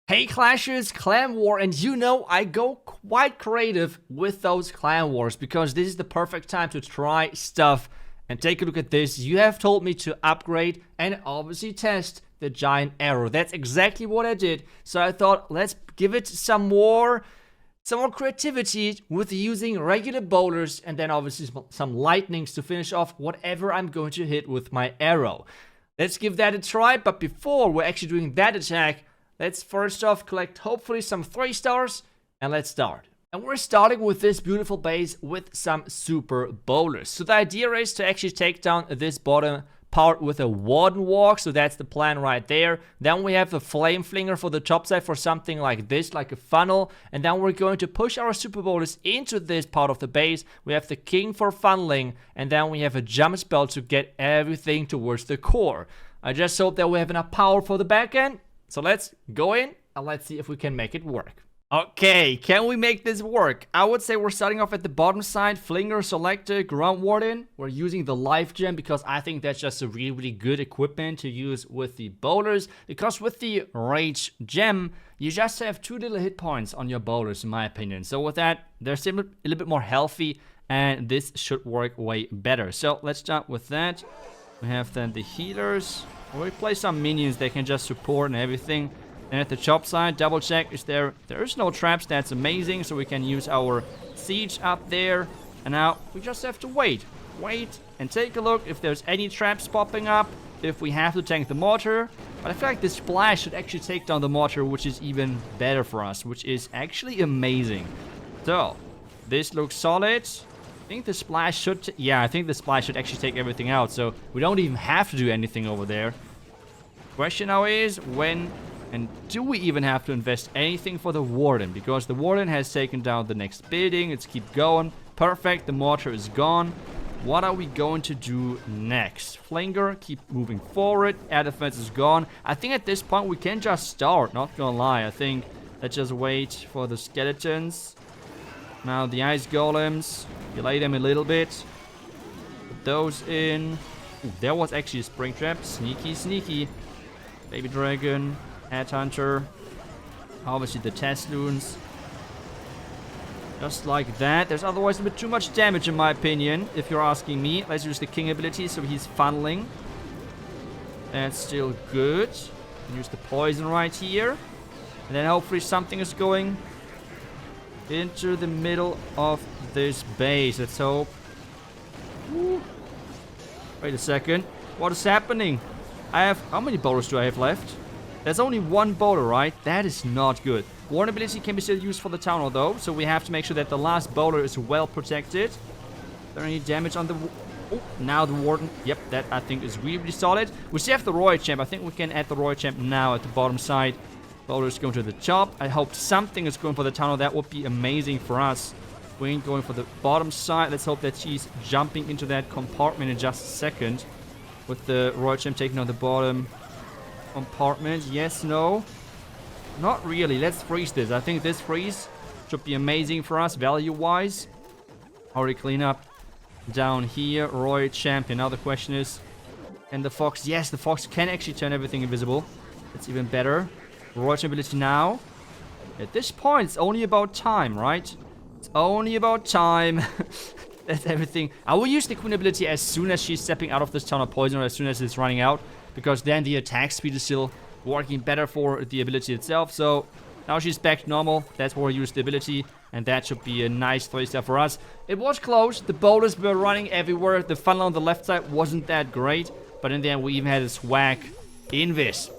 Hey Clashers, Clan War, and you know I go quite creative with those Clan Wars because this is the perfect time to try stuff. And take a look at this. You have told me to upgrade and obviously test the giant arrow. That's exactly what I did. So I thought let's give it some more creativity with using regular bowlers and then obviously some lightnings to finish off whatever I'm going to hit with my arrow. Let's give that a try, but before we're actually doing that attack, let's first off collect hopefully some 3 stars and let's start. And we're starting with this beautiful base with some super bowlers. So the idea is to actually take down this bottom part with a warden walk. So that's the plan right there. Then we have a flame flinger for the top side for something like this, like a funnel. And then we're going to push our super bowlers into this part of the base. We have the king for funneling. And then we have a jump spell to get everything towards the core. I just hope that we have enough power for the back end. So let's go in and let's see if we can make it work. Okay, can we make this work? I would say we're starting off at the bottom side. Flinger, Selector, Ground Warden. We're using the Life Gem because I think that's just a really good equipment to use with the bowlers. Because with the Rage Gem, you just have 2 little hit points on your bowlers in my opinion. So with that, they're still a little bit more healthy and this should work way better. So let's start with that. We have then the healers. We play some minions that can just support and everything. And at the top side, double check is there is no traps. That's amazing. So we can use our siege up there. And now we just have to wait and take a look if there's any traps popping up, if we have to tank the mortar. But I feel like this splash should actually take down the mortar, which is even better for us, which is actually amazing. So this looks solid. I think the splash should I think the splash should actually take everything out, so we don't even have to do anything over there. Question now is when and do we even have to invest anything for the warden, because the warden has taken down the next building. Let's keep going. Perfect, the mortar is gone. What are we going to do next? Flinger, keep moving forward. Air defense is gone. I think at this point we can just start, not gonna lie. I think let's just wait for the skeletons. Now the ice golems, delay them a little bit. Put those in. Ooh, there was actually a spring trap. Sneaky, sneaky. Baby dragon, headhunter. Obviously the test loons. Just like that. There's otherwise a bit too much damage in my opinion, if you're asking me. Let's use the king ability, so he's funneling. That's still good. Use the poison right here. And then hopefully something is going into the middle of this base. Let's hope. Woo. Wait a second. What is happening? I have... How many bowlers do I have left? There's only 1 bowler, right? That is not good. Warden ability can be still used for the town hall though. So we have to make sure that the last bowler is well protected. Is there any damage on the... Oh, now the warden. Yep, that I think is really solid. We still have the Royal Champ. I think we can add the Royal Champ now at the bottom side. Bowler is going to the top. I hope something is going for the tunnel. That would be amazing for us. We ain't going for the bottom side. Let's hope that she's jumping into that compartment in just a second. With the Royal Champ taking on the bottom compartment. Yes, no. Not really. Let's freeze this. I think this freeze should be amazing for us value-wise. Already clean up down here. Royal Champion. Now the question is, and the Fox. Yes, the Fox can actually turn everything invisible. That's even better. Royal ability now. At this point, it's only about time, right? It's only about time. That's everything. I will use the Queen ability as soon as she's stepping out of this tunnel of poison, or as soon as it's running out, because then the attack speed is still working better for the ability itself. So now she's back to normal. That's where we use the ability, and that should be a nice 3-star for us. It was close. The bowlers were running everywhere. The funnel on the left side wasn't that great, but in the end we even had a swag in this.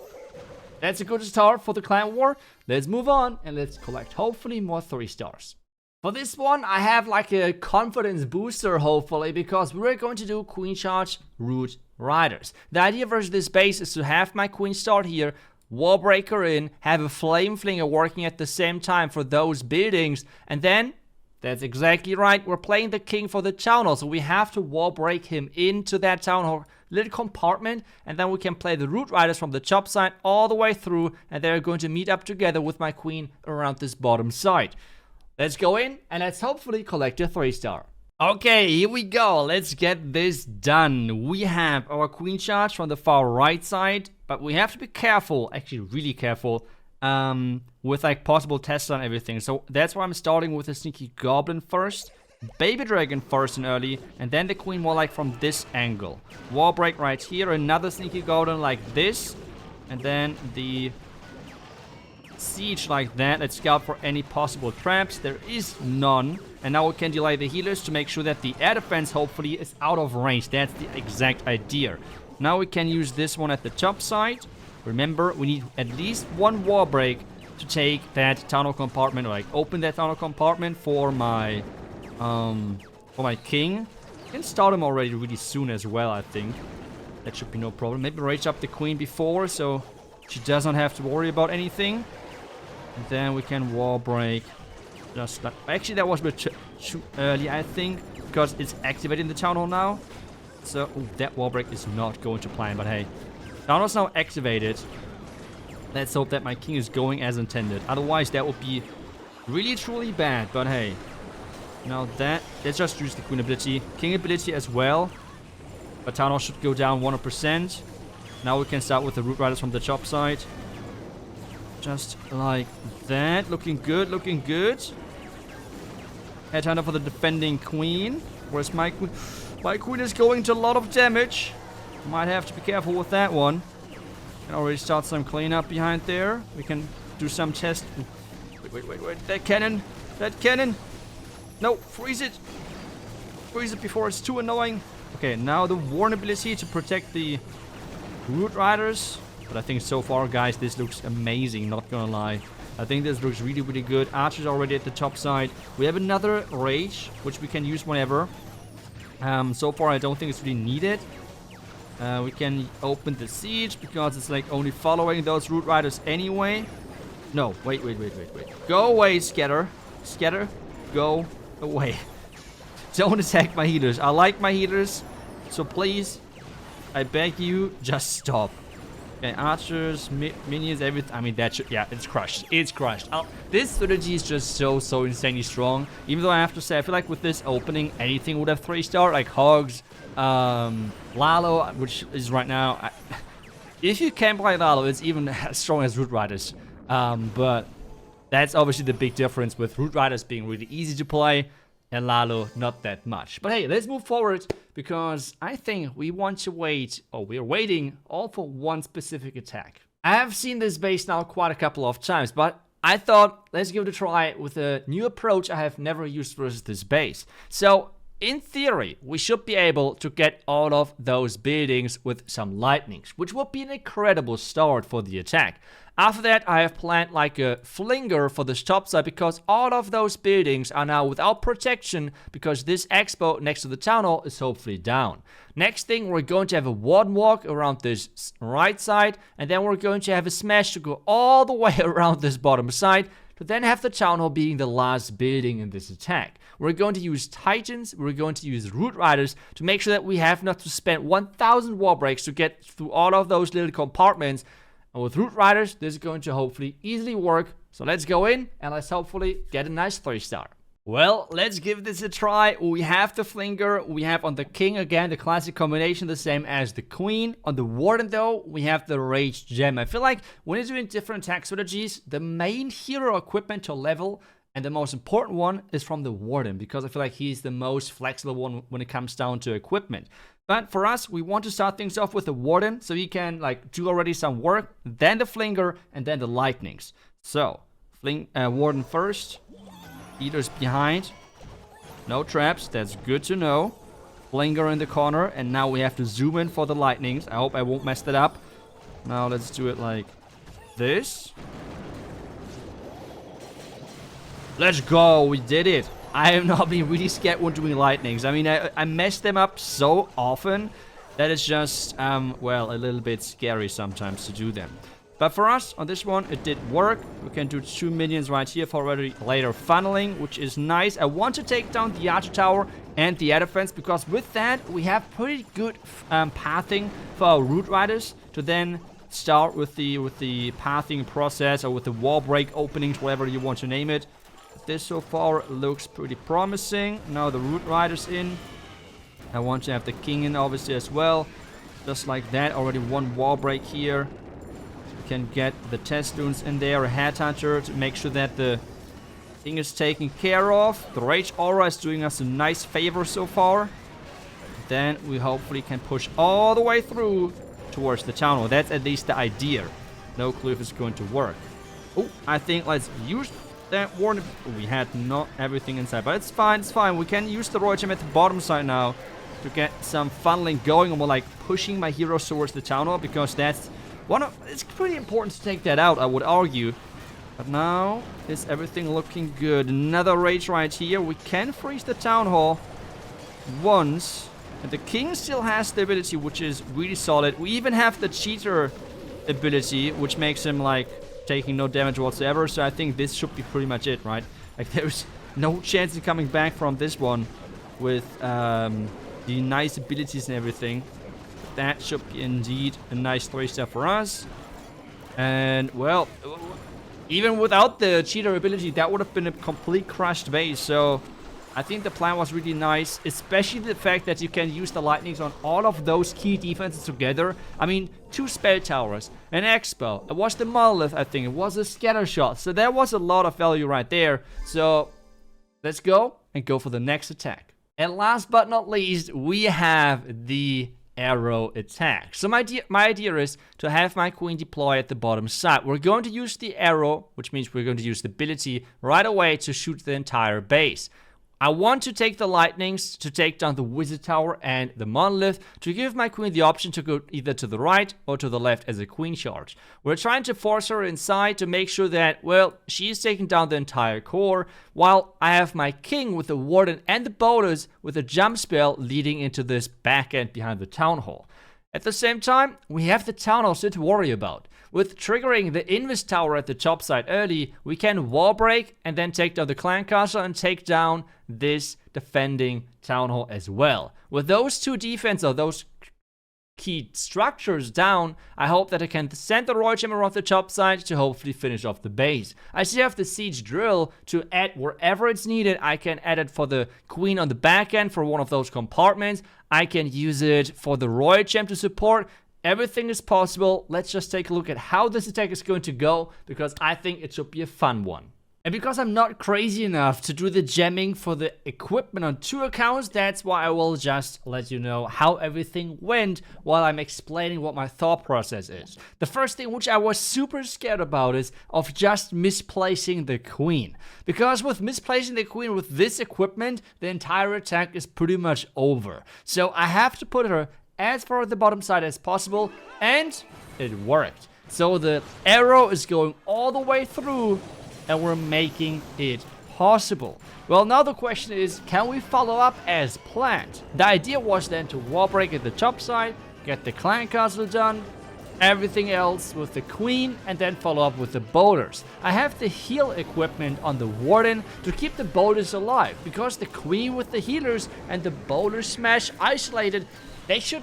That's a good start for the Clan War. Let's move on and let's collect hopefully more 3 stars. For this one, I have like a confidence booster hopefully, because we're going to do Queen Charge Root Riders. The idea versus this base is to have my Queen start here, Wall Breaker in, have a Flame Flinger working at the same time for those buildings, and then, that's exactly right, we're playing the King for the Town Hall, so we have to Wall Break him into that Town Hall little compartment, and then we can play the Root Riders from the top side all the way through, and they're going to meet up together with my Queen around this bottom side. Let's go in and let's hopefully collect a 3-star. Okay, here we go. Let's get this done. We have our Queen Charge from the far right side, but we have to be careful, actually really careful, with like possible Tesla and everything. So that's why I'm starting with the sneaky goblin first, baby dragon first and early, and then the queen more like from this angle. Wall break right here, another sneaky goblin like this, and then the siege like that. Let's scout for any possible traps. There is none. And now we can delay the healers to make sure that the air defense hopefully is out of range. That's the exact idea. Now we can use this one at the top side. Remember, we need at least one wall break to take that tunnel compartment, or like open that tunnel compartment for my king. I can start him already really soon as well, I think. That should be no problem. Maybe rage up the queen before, so she does not have to worry about anything. And then we can wall break. Just like, actually, that was a bit too early, I think, because it's activating the town hall now. So that wall break is not going to plan, but hey, town hall's now activated. Let's hope that my king is going as intended. Otherwise, that would be really truly bad. But hey, now that let's just use the queen ability, king ability as well. But town hall should go down 100%. Now we can start with the root riders from the top side. Just like that. Looking good, looking good. Headhunter for the defending queen. Where's my queen? My queen is going to a lot of damage. Might have to be careful with that one. Can already start some cleanup behind there. We can do some test. Wait. That cannon. That cannon. No, freeze it. Freeze it before it's too annoying. Okay, now the warn ability to protect the root riders. But I think so far, guys, this looks amazing, not gonna lie. I think this looks really, really good. Archer's already at the top side. We have another rage, which we can use whenever. So far, I don't think it's really needed. We can open the siege, because it's like only following those root riders anyway. No, wait. Go away, Scatter. Scatter, go away. Don't attack my healers. I like my healers, so please, I beg you, just stop. Okay, archers, minions, everything. I mean, that should, yeah, it's crushed. It's crushed. This strategy is just so insanely strong. Even though I have to say, I feel like with this opening, anything would have 3-star, like Hogs, Lalo, which is right now. If you can play Lalo, it's even as strong as Root Riders. But that's obviously the big difference with Root Riders being really easy to play and Lalo not that much. But hey, let's move forward, because I think we want to wait, or we're waiting all for one specific attack. I have seen this base now quite a couple of times, but I thought let's give it a try with a new approach I have never used versus this base. So in theory, we should be able to get all of those buildings with some lightnings, which would be an incredible start for the attack. After that, I have planned like a flinger for the top side, because all of those buildings are now without protection, because this expo next to the town hall is hopefully down. Next thing, we're going to have a warden walk around this right side, and then we're going to have a smash to go all the way around this bottom side, to then have the town hall being the last building in this attack. We're going to use titans, we're going to use root riders to make sure that we have not to spend 1000 wall breaks to get through all of those little compartments. And with root riders, this is going to hopefully easily work. So let's go in and let's hopefully get a nice 3-star. Well, let's give this a try. We have the flinger, we have on the king again the classic combination, the same as the queen. On the warden though, we have the rage gem. I feel like when you're doing different attack strategies, the main hero equipment to level and the most important one is from the warden, because I feel like he's the most flexible one when it comes down to equipment. But for us, we want to start things off with the warden, so he can like do already some work, then the flinger, and then the lightnings. So, warden first, eaters behind, no traps, that's good to know. Flinger in the corner, and now we have to zoom in for the lightnings. I hope I won't mess that up. Now let's do it like this. Let's go, we did it. I have not been really scared when doing lightnings. I mean, I mess them up so often that it's just, well, a little bit scary sometimes to do them. But for us, on this one, it did work. We can do 2 minions right here for already later funneling, which is nice. I want to take down the archer tower and the air defense, because with that, we have pretty good pathing for our root riders to then start with the pathing process, or with the wall break openings, whatever you want to name it. This so far looks pretty promising. Now the root riders in. I want to have the king in obviously as well. Just like that, already one wall break here. can get the test runes in there, a headhunter to make sure that the thing is taken care of. The Rage Aura is doing us a nice favor so far. Then we hopefully can push all the way through towards the town hall. That's at least the idea. No clue if it's going to work. Oh, I think let's use that warning. We had not everything inside, but it's fine, it's fine. We can use the Royal Gem at the bottom side now to get some funneling going, and more like pushing my heroes towards the town hall, because that's it's pretty important to take that out, I would argue. But now is everything looking good. Another rage right here. We can freeze the town hall once, and the king still has the ability, which is really solid. We even have the cheater ability, which makes him like taking no damage whatsoever. So I think this should be pretty much it, right? Like there's no chance of coming back from this one with the nice abilities and everything. That should be indeed a nice 3-star for us. And well, even without the cheater ability, that would have been a complete crushed base. So I think the plan was really nice, especially the fact that you can use the lightnings on all of those key defenses together. I mean, 2 spell towers, an X-Spell, it was the monolith, I think, it was a scatter shot. So there was a lot of value right there. So let's go and go for the next attack. And last but not least, we have the arrow attack. So my idea is to have my queen deploy at the bottom side. We're going to use the arrow, which means we're going to use the ability right away to shoot the entire base. I want to take the lightnings to take down the wizard tower and the monolith to give my queen the option to go either to the right or to the left as a queen charge. We're trying to force her inside to make sure that, well, she is taking down the entire core, while I have my king with the warden and the boulders with a jump spell leading into this back end behind the town hall. At the same time, we have the town hall still to worry about. With triggering the Invis tower at the top side early, we can wall break and then take down the clan castle and take down this defending town hall as well. With those 2 defense or those key structures down, I hope that I can send the Royal Gem around the top side to hopefully finish off the base. I still have the siege drill to add wherever it's needed. I can add it for the queen on the back end for one of those compartments. I can use it for the Royal Gem to support. Everything is possible. Let's just take a look at how this attack is going to go, because I think it should be a fun one. And because I'm not crazy enough to do the gemming for the equipment on 2 accounts, that's why I will just let you know how everything went while I'm explaining what my thought process is. The first thing which I was super scared about is of just misplacing the queen. Because with misplacing the queen with this equipment, the entire attack is pretty much over. So I have to put her as far at the bottom side as possible, and it worked. So the arrow is going all the way through, and we're making it possible. Well, now the question is, can we follow up as planned? The idea was then to wall break at the top side, get the clan castle done, everything else with the queen, and then follow up with the boulders. I have the heal equipment on the warden to keep the boulders alive, because the queen with the healers and the boulder smash isolated, they should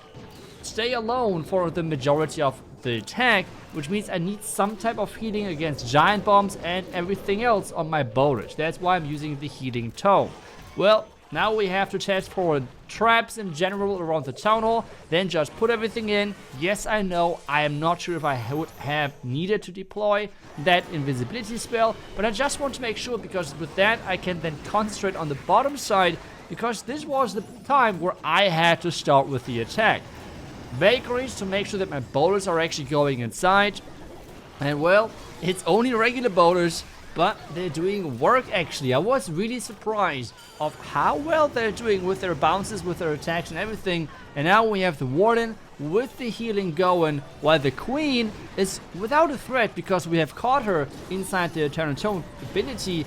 stay alone for the majority of the attack, which means I need some type of healing against giant bombs and everything else on my boulders. That's why I'm using the healing tome. Well, now we have to test for traps in general around the town hall, then just put everything in. Yes, I know, I am not sure if I would have needed to deploy that invisibility spell, but I just want to make sure, because with that I can then concentrate on the bottom side, because this was the time where I had to start with the attack. Bakeries to make sure that my boulders are actually going inside. And well, it's only regular boulders, but they're doing work actually. I was really surprised of how well they're doing with their bounces, with their attacks and everything. And now we have the warden with the healing going, while the queen is without a threat, because we have caught her inside the Eternal Tome ability.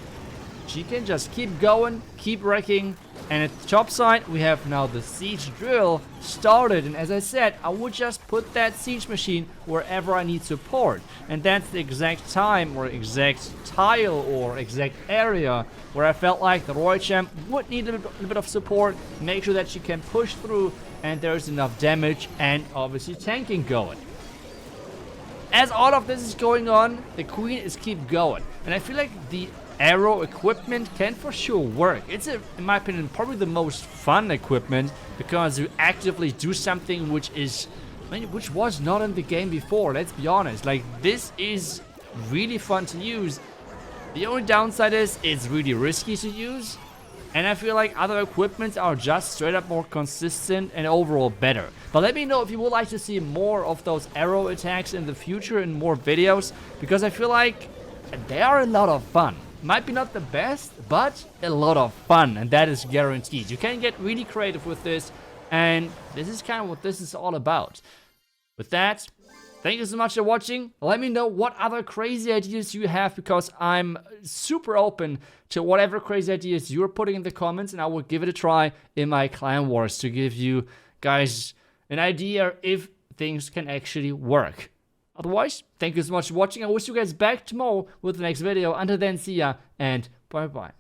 She can just keep going, keep wrecking. And at the top side, we have now the siege drill started. And as I said, I would just put that siege machine wherever I need support. And that's the exact time or exact tile or exact area where I felt like the Royal Champ would need a little bit of support. Make sure that she can push through and there's enough damage and obviously tanking going. As all of this is going on, the queen is keep going. And I feel like the arrow equipment can for sure work. It's, in my opinion, probably the most fun equipment, because you actively do something which is I mean, which was not in the game before, let's be honest. Like, this is really fun to use. The only downside is it's really risky to use. And I feel like other equipments are just straight up more consistent and overall better. But let me know if you would like to see more of those arrow attacks in the future in more videos. Because I feel like they are a lot of fun. Might be not the best, but a lot of fun. And that is guaranteed. You can get really creative with this. And this is kind of what this is all about. With that, thank you so much for watching. Let me know what other crazy ideas you have, because I'm super open to whatever crazy ideas you're putting in the comments, and I will give it a try in my Clan Wars to give you guys an idea if things can actually work. Otherwise, thank you so much for watching. I wish you guys back tomorrow with the next video. Until then, see ya and bye bye.